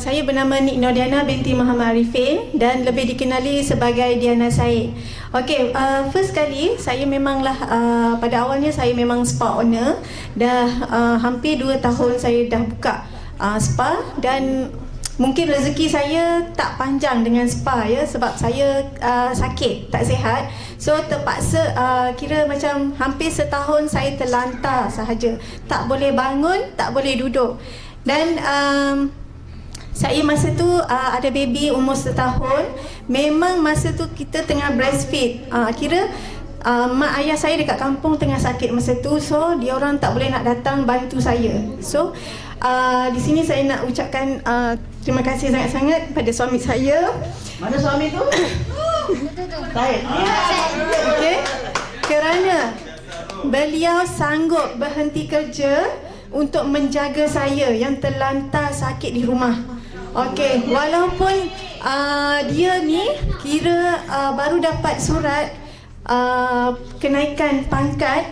Saya bernama Nik Nordiana binti Muhammad Arifin dan lebih dikenali sebagai Diana Said. Okey, first kali saya memanglah pada awalnya saya memang spa owner. Dah hampir 2 tahun saya dah buka spa dan mungkin rezeki saya tak panjang dengan spa ya, sebab saya sakit, tak sihat. So terpaksa kira macam hampir setahun saya terlantar sahaja. Tak boleh bangun, tak boleh duduk. Dan saya masa tu ada baby umur setahun. Memang masa tu kita tengah breastfeed. Kira mak ayah saya dekat kampung tengah sakit masa tu. So dia orang tak boleh nak datang bantu saya. So di sini saya nak ucapkan terima kasih sangat-sangat pada suami saya. Mana suami tu? Baik. Okey. Kerana beliau sanggup berhenti kerja untuk menjaga saya yang terlantar sakit di rumah. Okey, walaupun dia ni kira baru dapat surat kenaikan pangkat,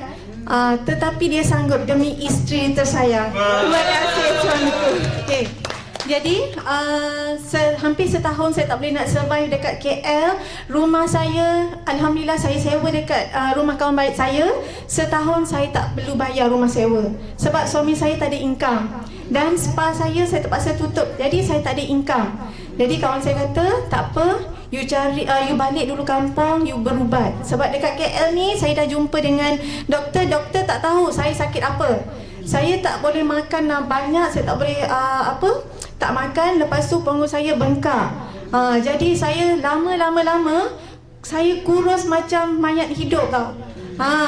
tetapi dia sanggup demi isteri tersayang. Terima kasih suamiku. Okey. Jadi hampir setahun saya tak boleh nak survive dekat KL. Rumah saya, alhamdulillah saya sewa dekat rumah kawan baik saya. Setahun saya tak perlu bayar rumah sewa sebab suami saya tak ada income. Dan spa saya terpaksa tutup. Jadi saya tak ada income. Jadi kawan saya kata, tak apa, you cari, you balik dulu kampung, you berubat. Sebab dekat KL ni saya dah jumpa dengan doktor tak tahu saya sakit apa. Saya tak boleh makan banyak, saya tak boleh tak makan, lepas tu punggung saya bengkak. Jadi saya lama-lama saya kurus macam mayat hidup tau.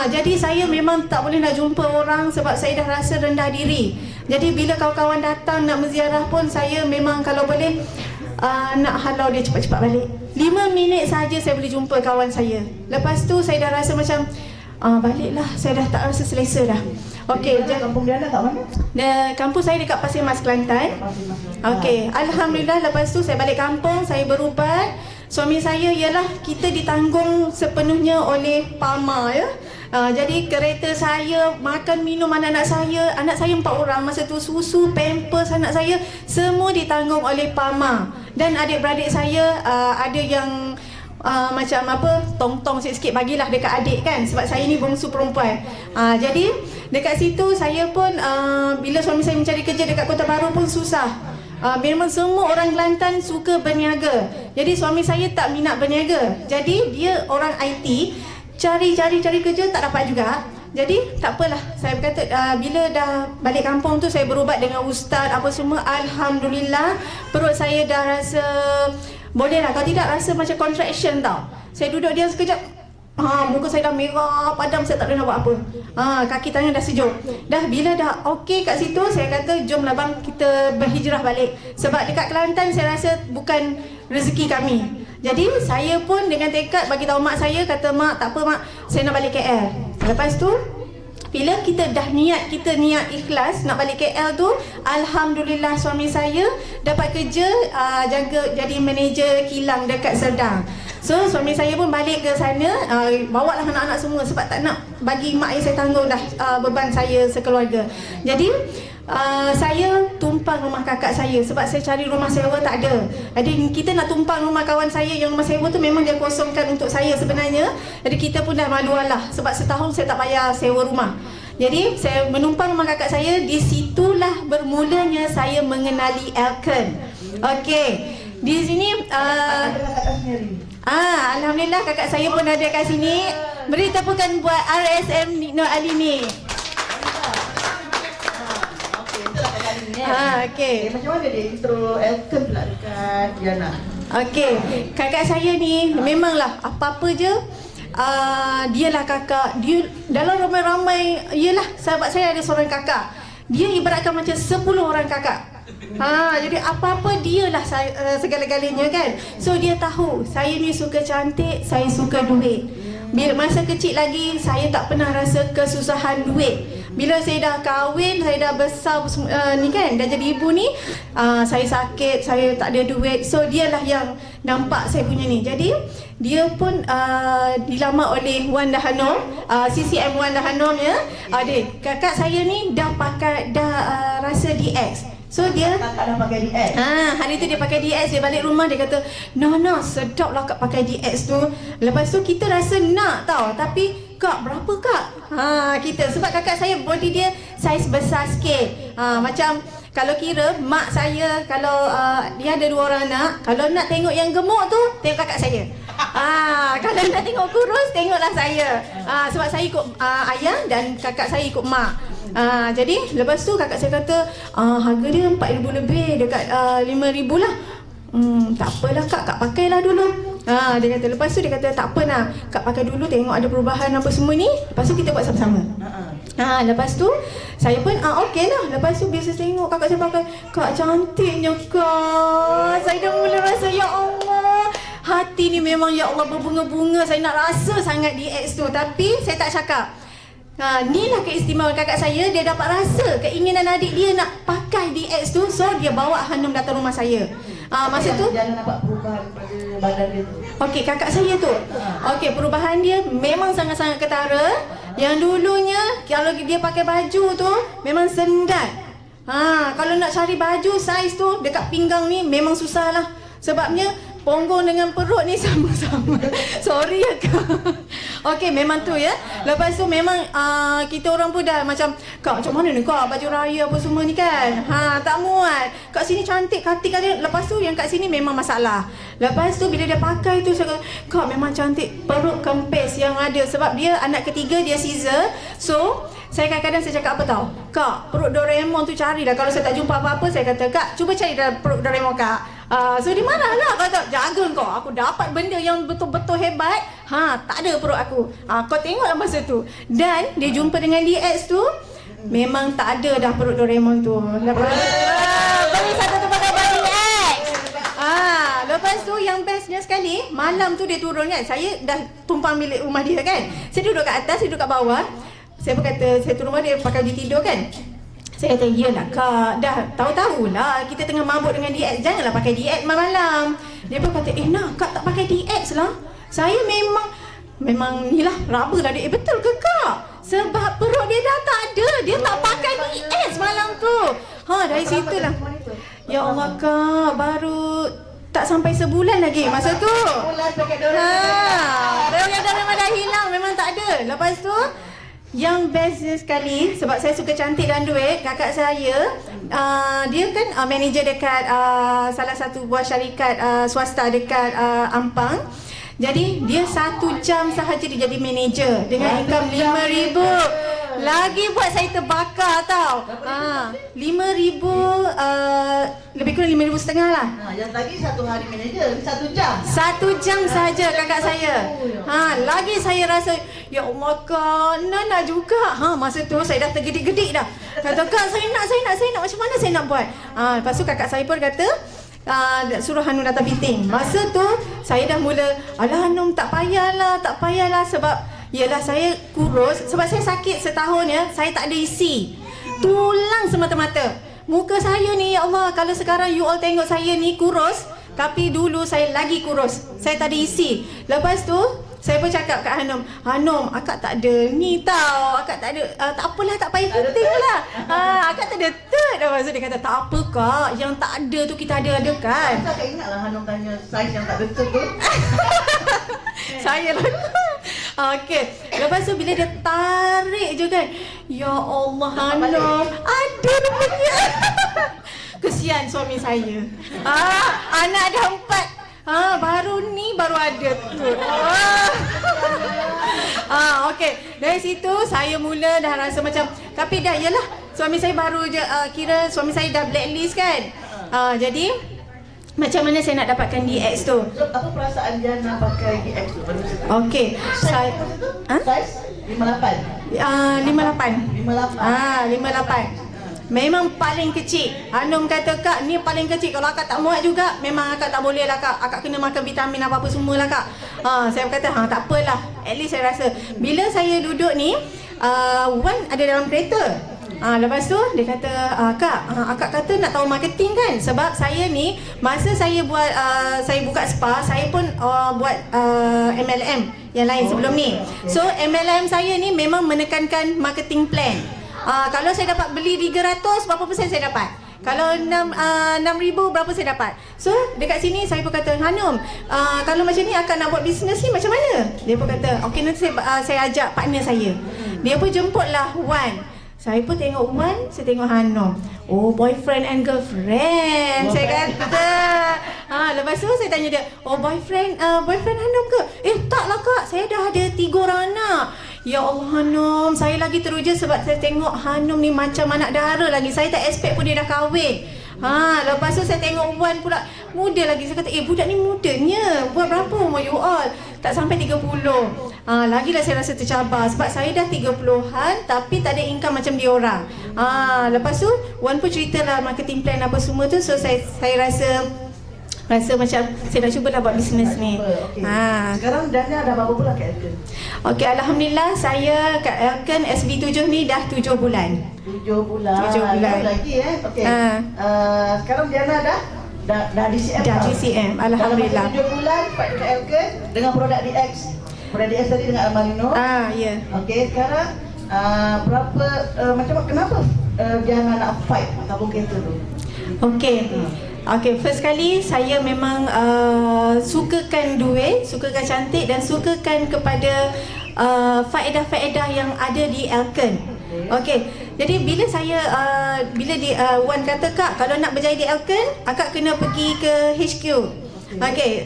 Jadi saya memang tak boleh nak jumpa orang sebab saya dah rasa rendah diri. Jadi bila kawan-kawan datang nak menziarah pun saya memang kalau boleh nak halau dia cepat-cepat balik. 5 minit saja saya boleh jumpa kawan saya. Lepas tu saya dah rasa macam baliklah, saya dah tak rasa selesa dah. Okey, kampung Diana kat mana? Kampung saya dekat Pasir Mas, Kelantan. Okey, alhamdulillah lepas tu saya balik kampung, saya berubat. Suami saya ialah kita ditanggung sepenuhnya oleh PAMA ya. Jadi kereta saya, makan minum anak-anak saya 4 orang masa tu, susu, pampers anak saya semua ditanggung oleh PAMA. Dan adik-beradik saya ada yang macam apa, tong-tong sikit-sikit bagilah dekat adik kan, sebab saya ni bongsu perempuan. Jadi dekat situ saya pun bila suami saya mencari kerja dekat Kota Baru pun susah. Memang semua orang Kelantan suka berniaga. Jadi suami saya tak minat berniaga. Jadi dia orang IT, cari kerja tak dapat juga. Jadi tak apalah, saya berkata bila dah balik kampung tu saya berubat dengan ustaz apa semua, alhamdulillah perut saya dah rasa boleh lah. Kalau tidak rasa macam contraction tau. Saya duduk diam sekejap, muka saya dah merah, padam, saya tak boleh nak buat apa. Kaki tangan dah sejuk. Dah bila dah okey kat situ, saya kata jomlah bang kita berhijrah balik. Sebab dekat Kelantan saya rasa bukan rezeki kami. Jadi saya pun dengan tekad bagi tahu mak saya, kata mak tak apa mak, saya nak balik KL. Lepas tu bila kita dah niat ikhlas nak balik KL tu, alhamdulillah suami saya dapat kerja jadi manager kilang dekat Serdang. So suami saya pun balik ke sana, bawalah anak-anak semua sebab tak nak bagi mak ayah saya tanggung dah beban saya sekeluarga. Jadi saya tumpang rumah kakak saya sebab saya cari rumah sewa tak ada. Jadi kita nak tumpang rumah kawan saya yang rumah sewa tu memang dia kosongkan untuk saya sebenarnya. Jadi kita pun dah malualah sebab setahun saya tak payah sewa rumah. Jadi saya menumpang rumah kakak saya. Di situlah bermulanya saya mengenali Elkan. Okey, di sini alhamdulillah kakak saya pun ada kat sini. Beri tepukan buat RSM Nik Nur Ali ni. Okey. Macam mana dia intro Elkan pula dekat Diana? Okey, kakak saya ni memanglah apa-apa je dialah kakak. Dia dalam ramai-ramai, ialah sahabat saya ada seorang kakak. Dia ibaratkan macam 10 orang kakak. Jadi apa-apa dialah segala-galanya kan. So dia tahu saya ni suka cantik, saya suka duit. Bila masa kecil lagi saya tak pernah rasa kesusahan duit. Bila saya dah kahwin, saya dah besar ni kan, dah jadi ibu ni, saya sakit, saya tak ada duit. So dialah yang nampak saya punya ni. Jadi dia pun dilamar oleh Wanda Hanum, CCM Wanda Hanum ya. Kakak saya ni dah pakai, dah rasa DX. So dia Kakak dah pakai DX. hari tu dia pakai DX, dia balik rumah dia kata, "Nah, sedap lah Kak pakai DX tu." Lepas tu kita rasa nak tau, tapi Kak berapa Kak? Kita sebab kakak saya body dia saiz besar sikit. Macam kalau kira mak saya kalau dia ada 2 orang anak, kalau nak tengok yang gemuk tu tengok kakak saya. Kalau nak tengok kurus tengoklah saya. Sebab saya ikut ayah dan kakak saya ikut mak. Jadi lepas tu kakak saya kata harga dia 4,000 lebih, dekat 5,000 lah. Tak apalah Kak pakailah dulu. Dia kata, lepas tu dia kata tak apa nak, Kak pakai dulu tengok ada perubahan apa semua ni. Lepas tu kita buat sama-sama. Lepas tu saya pun okey lah. Lepas tu biasa tengok kakak saya pakai, Kak cantiknya Kak. Saya dah mula rasa ya Allah, hati ni memang ya Allah berbunga-bunga. Saya nak rasa sangat DX tu, tapi saya tak cakap. Inilah keistimewaan kakak saya. Dia dapat rasa keinginan adik dia nak pakai DX tu. So dia bawa Hanum datang rumah saya. Masa tu Jangan nampak perubahan pada badan dia tu. okey, kakak saya tu okey, perubahan dia memang sangat-sangat ketara. Yang dulunya kalau dia pakai baju tu memang sendat. Kalau nak cari baju saiz tu dekat pinggang ni memang susah lah. Sebabnya punggung dengan perut ni sama-sama. Sorry ya Kak. Okey, memang tu ya. Lepas tu memang kita orang pun dah macam, Kak macam mana ni Kak baju raya apa semua ni kan. Tak muat. Kat sini cantik katik kali. Lepas tu yang kat sini memang masalah. Lepas tu bila dia pakai tu saya kata, Kak memang cantik, perut kempis yang ada. Sebab dia anak ketiga, dia Caesar. So saya kadang-kadang saya cakap apa tau, Kak perut Doraemon tu carilah. Kalau saya tak jumpa apa-apa, saya kata, Kak cuba cari dalam perut Doraemon Kak. So dia marah lah, kata jaga kau, aku dapat benda yang betul-betul hebat, tak ada perut aku. Kau tengoklah masa tu. Dan dia jumpa dengan DX tu, memang tak ada dah perut Doraemon tu. Bagi satu tu pakai baju DX. Lepas tu yang bestnya sekali, malam tu dia turun kan, saya dah tumpang milik rumah dia kan. Saya duduk kat atas, saya duduk kat bawah. Saya pun kata, saya turun rumah dia pakai baju tidur kan. Saya kata, iyalah Kak, dah tahu-tahulah kita tengah mabuk dengan DX, janganlah pakai DX malam-malam. Dia pun kata, nak Kak tak pakai DX lah. Saya memang ni lah, raba lah dia. Betul ke Kak? Sebab perut dia dah tak ada, dia tak pakai DX malam tu. Dari situ lah. Ya Allah Kak, baru tak sampai sebulan lagi masa tu. Doraemon dah hilang, memang tak ada. Lepas tu yang bestnya sekali, sebab saya suka cantik dan duit, kakak saya dia kan manager dekat salah satu buah syarikat swasta dekat Ampang. Jadi dia 1 jam sahaja dia jadi manager dengan income 5,000. Lagi buat saya terbakar tau. 5,000 lebih kurang 5,500 lah. Yang lagi 1 hari manager 1 jam. 1 jam saja kakak saya. Lagi saya rasa, ya Allah Kak, nak juga. Masa tu saya dah tergedik-gedik dah. Kata Kak, saya nak macam mana saya nak buat. Lepas tu kakak saya pun kata, suruh Hanum datang fitting. Masa tu saya dah mula, alah Hanum tak payahlah sebab yalah saya kurus. Sebab saya sakit setahun ya, saya tak ada isi. Tulang semata-mata. Muka saya ni, ya Allah, kalau sekarang you all tengok saya ni kurus, tapi dulu saya lagi kurus. Saya tak ada isi. Lepas tu saya pun cakap kat Hanum, akak tak ada ni tau, akak tak ada, tak apalah, tak payah fitting lah. Akak tak ada third. Lepas tu dia kata, tak apa Kak, yang tak ada tu kita ada kan. Saya ingatlah Hanum tanya saiz yang tak betul tu. Saya lah. Okey. Lepas tu bila dia tarik je kan, ya Allah Hanum, ada rupanya. Kesian suami saya. Anak dah 4. Baru ada tu. Okey. Dari situ saya mula dah rasa macam, tapi dah yalah, suami saya baru je kira suami saya dah blacklist kan. Jadi macam mana saya nak dapatkan DX tu? So, apa perasaan dia nak pakai DX tu? Okey. Saya Saiz 58. 58. 58. Memang paling kecil. Hanum kata, Kak, ni paling kecil. Kalau akak tak muat juga, memang akak tak boleh lah Kak. Akak kena makan vitamin apa-apa semua lah Kak. Saya kata, tak apalah. At least saya rasa, bila saya duduk ni, Wan ada dalam kereta. Lepas tu dia kata, Kak, akak kata nak tahu marketing kan? Sebab saya ni, masa saya buat saya buka spa, saya pun buat MLM yang lain sebelum ni. So MLM saya ni memang menekankan marketing plan. Kalau saya dapat beli 300, berapa persen saya dapat? Kalau 6,000 berapa saya dapat? So dekat sini saya pun kata, Hanum, kalau macam ni akak nak buat bisnes ni macam mana? Dia pun kata, okey nanti saya ajak partner saya. Dia pun jemputlah Wan. Saya pun tengok Wan, saya tengok Hanum. Oh, boyfriend and girlfriend. Saya kata. Lepas tu saya tanya dia, oh boyfriend Hanum ke? Taklah kak, saya dah ada 3 orang anak. Ya Allah Hanum, saya lagi teruja sebab saya tengok Hanum ni macam anak dara lagi. Saya tak expect pun dia dah kahwin. Lepas tu saya tengok Wan pula muda lagi. Saya kata, budak ni mudanya. Buat berapa umur you all? Tak sampai 30. Lagilah saya rasa tercabar sebab saya dah 30-an tapi tak ada income macam dia orang. Lepas tu Wan pun ceritalah marketing plan apa semua tu. So saya rasa macam saya dah cubalah buat bisnes ni. Okay. Sekarang Dana dah berapa bulan kat Elken? Okey, alhamdulillah saya kat Elken SB7 ni dah 7 bulan. 7 bulan. 7 bulan lagi Okey. Sekarang Diana dah DCM. Dah DCM, alhamdulillah. Dalam 7 bulan Pak dekat Elken dengan produk DX. Produk DX tadi dengan Amalino. Ya. Okey, sekarang kenapa Diana nak fight tabung kereta tu? Okey, first kali saya memang sukakan duit, sukakan cantik dan sukakan kepada faedah-faedah yang ada di Elken. Okey, jadi bila Wan kata, kak kalau nak berjaya di Elken, akak kena pergi ke HQ. Okey,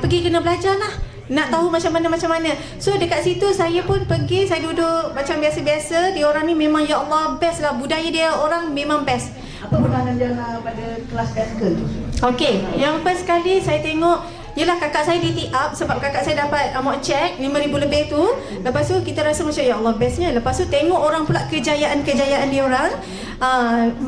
pergi kena belajar lah. Nak tahu macam mana. So dekat situ saya pun pergi, saya duduk macam biasa-biasa. Dia orang ni memang ya Allah best lah, budaya dia orang memang best. Apa pandangan Diana pada kelas Elken tu? Okey, yang first kali saya tengok, yelah kakak saya di tee up sebab kakak saya dapat mock check 5,000 lebih tu. Lepas tu kita rasa macam ya Allah bestnya. Lepas tu tengok orang pula kejayaan dia orang.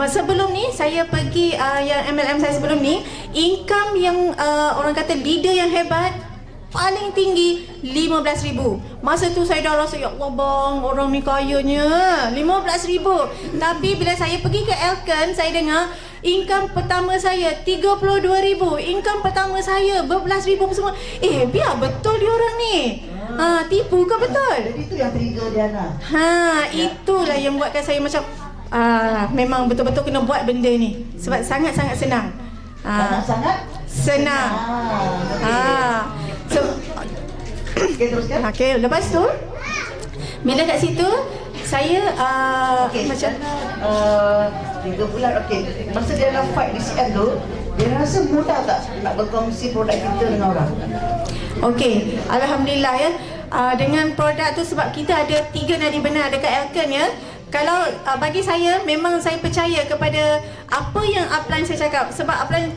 Sebelum ni saya pergi yang MLM saya sebelum ni, income yang orang kata leader yang hebat paling tinggi 15,000. Masa tu saya dah rasa ya Allah bang, orang ni kayanya 15,000. Tapi bila saya pergi ke Elken, saya dengar income pertama saya 32,000. Income pertama saya berbelas ribu semua. Biar betul dia orang ni. Tipu ke betul? Jadi itu yang trigger Diana. Itulah yang buatkan saya macam memang betul-betul kena buat benda ni. Sebab sangat-sangat senang. Sangat-sangat senang. Okey, teruskan. Okey, lepas tu bila kat situ saya macam 3 bulan. Okey, masa dia nak fight di CM tu, dia rasa mudah tak nak berkongsi produk kita dengan orang? Okey, alhamdulillah ya. Dengan produk tu sebab kita ada 3 nadi benar dekat Elken ya. Kalau bagi saya memang saya percaya kepada apa yang upline saya cakap. Sebab upline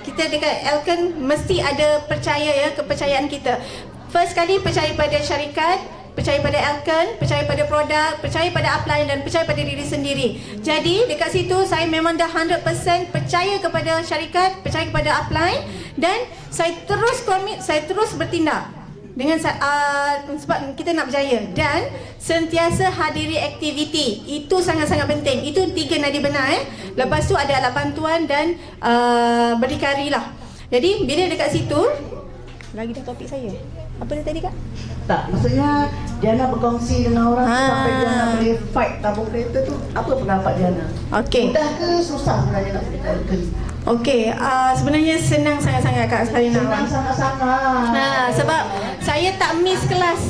kita dekat Elken mesti ada percaya ya, kepercayaan kita. First kali percaya pada syarikat, percaya pada Elken, percaya pada produk, percaya pada upline dan percaya pada diri sendiri. Jadi dekat situ saya memang dah 100% percaya kepada syarikat, percaya kepada upline dan saya terus komit, saya terus bertindak. Dengan sebab kita nak berjaya dan sentiasa hadiri aktiviti. Itu sangat-sangat penting. Itu 3 nadi benar Lepas tu ada alat bantuan dan berdikari lah. Jadi bila dekat situ, lagi dah topik saya. Apa dia tadi kak? Tak, maksudnya Diana berkongsi dengan orang sampai Diana boleh fight tabung kereta tu. Apa pendapat Diana? Okey. Mudah ke susah sebenarnya nak pergi Elken? Okey, sebenarnya senang sangat-sangat Kak Salina. Senang sangat-sangat. Sebab saya tak miss kelas.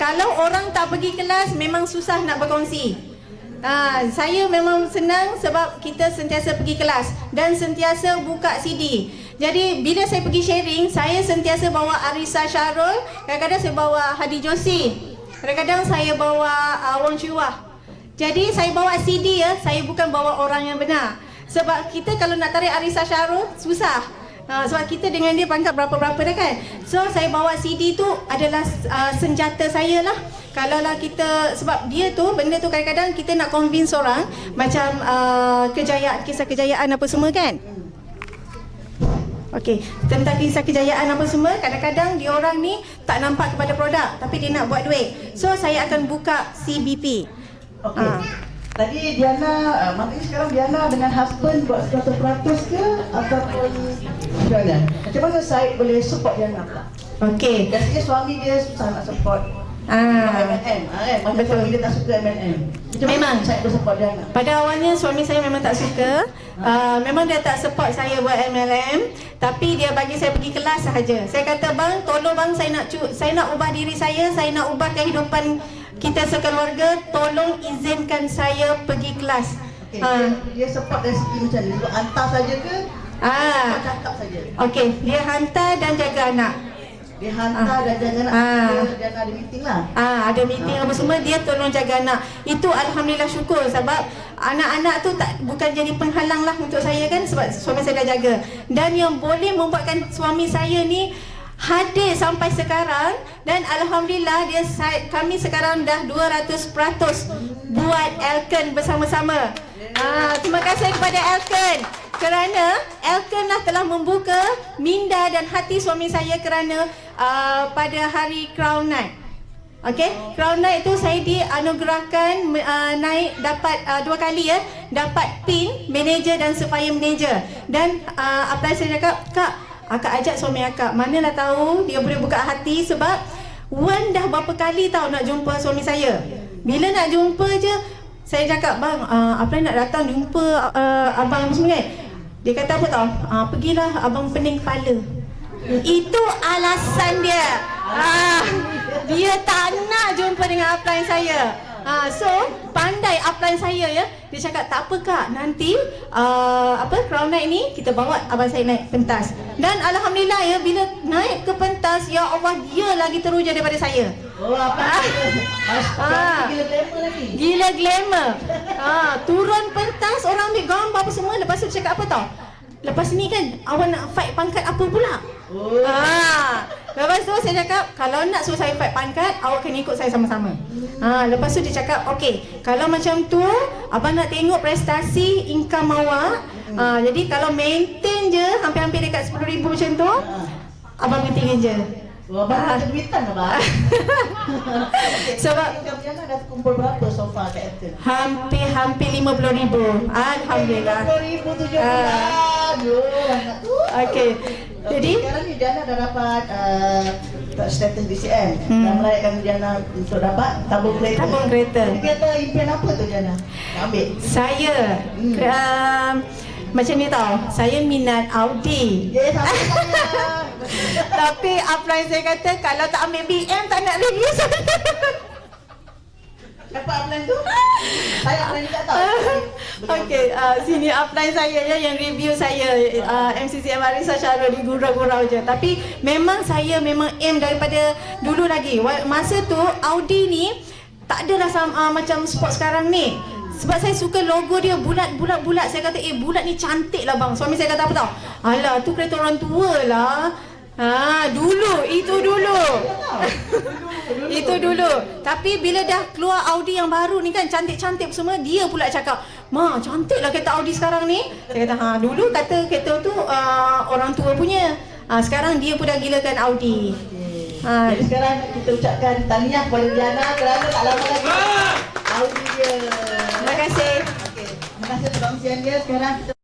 Kalau orang tak pergi kelas memang susah nak berkongsi. Saya memang senang sebab kita sentiasa pergi kelas dan sentiasa buka CD. Jadi bila saya pergi sharing, saya sentiasa bawa Arisa Syarul, kadang-kadang saya bawa Hadi Joshi, kadang-kadang saya bawa Wong Chiwah. Jadi saya bawa CD ya, saya bukan bawa orang yang benar. Sebab kita kalau nak tarik Arisa Syarul susah. Sebab kita dengan dia pangkat berapa-berapa dah kan. So saya bawa CD tu adalah senjata saya lah. Kalau lah kita, sebab dia tu, benda tu kadang-kadang kita nak convince orang macam kejayaan, kisah kejayaan apa semua kan. Okey, tentang kisah kejayaan apa semua, kadang-kadang dia orang ni tak nampak kepada produk tapi dia nak buat duit. So saya akan buka CBP. Okey. Tadi Diana, maknanya sekarang Diana dengan husband buat 100% ke ataupun macam mana? Macam mana Syed boleh support Diana pula? Okey. Biasanya suami dia susah nak support M&M. Macam Betul. suami dia tak suka M&M. Macam Memang. mana saya bersupport Diana? Pada awalnya suami saya memang tak suka. Memang dia tak support saya buat MLM, tapi dia bagi saya pergi kelas sahaja. Saya kata, bang, tolong bang, saya nak ubah diri saya nak ubah kehidupan kita sekeluarga, tolong izinkan saya pergi kelas. Okay, dia support dari segi macam ni. Untuk hantar saja ke? Cakap saja. Okey, dia hantar dan jaga anak. Dia hantar dan jangan dia ada meeting lah. Ada meeting apa semua, dia tolong jaga anak. Itu alhamdulillah syukur, sebab anak-anak tu bukan jadi penghalang lah untuk saya kan, sebab suami saya dah jaga. Dan yang boleh membuatkan suami saya ni hadir sampai sekarang, dan alhamdulillah kami sekarang dah 200% buat Elken bersama-sama. Terima kasih kepada Elken, kerana Elken lah telah membuka minda dan hati suami saya, kerana pada hari Crown Night. Okey, Crown Night itu saya dianugerahkan naik dapat 2 kali dapat pin manager dan supplier manager. Dan apa saya cakap, Akak ajak suami akak, manalah tahu dia boleh buka hati, sebab Wan dah berapa kali tahu nak jumpa suami saya. Bila nak jumpa je, saya cakap, bang, apa nak datang jumpa abang semua kan? Dia kata apa tahu? Pergilah abang pening kepala. Itu alasan dia. Dia tak nak jumpa dengan upline saya. So pandai upline saya ya. Dia cakap, tak apa kak, nanti Crown Night ni kita bawa abang saya naik pentas. Dan alhamdulillah ya, bila naik ke pentas, ya Allah, dia lagi teruja daripada saya. Gila glamour lagi. Gila glamour. Turun pentas, orang ambil gambar apa semua. Lepas tu dia cakap apa tau? Lepas ni kan awak nak fight pangkat apa pula? Lepas tu saya cakap, kalau nak suruh saya fight pangkat, awak kena ikut saya sama-sama. Lepas tu dia cakap, okey, kalau macam tu abang nak tengok prestasi income awak. Jadi kalau maintain je hampir-hampir dekat 10,000 macam tu, abang meeting je. Abang ada duitan abang. Sebab Diana dah kumpul berapa so far kat Elken? hampir 50,000. Alhamdulillah. 50,000 tu je bulan. Okey. Jadi sekarang ni Diana dah dapat status DCM. Dah merayakan Diana untuk dapat tabung kereta. Tabung kereta. Jadi kata impian apa tu Diana? Nak ambil? Saya macam ni tau, saya minat Audi. Sama saya. Tapi upline saya kata, kalau tak ambil BM tak nak review saya. Dapat upline tu? Saya upline juga tahu. Okey, sini upline saya ya, yang review saya, MCCM Arisa Syarul di gurau-gurau je. Tapi memang saya aim daripada dulu lagi. Masa tu Audi ni tak adalah macam sport sekarang ni. Sebab saya suka logo dia bulat. Saya kata, bulat ni cantik lah bang. Suami saya kata apa tau? Alah, tu kereta orang tua lah. Itu dulu. Itu dulu. Tapi bila dah keluar Audi yang baru ni kan, cantik-cantik semua, dia pula cakap, "Ma, cantik lah kereta Audi sekarang ni." Saya kata, dulu kata kereta tu orang tua punya. Sekarang dia pun dah gilakan Audi. Jadi sekarang kita ucapkan tahniah kepada Diana kerana tak lama lagi Audi dia. Terima kasih. Okey, terima kasih perkongsian dia. Sekarang kita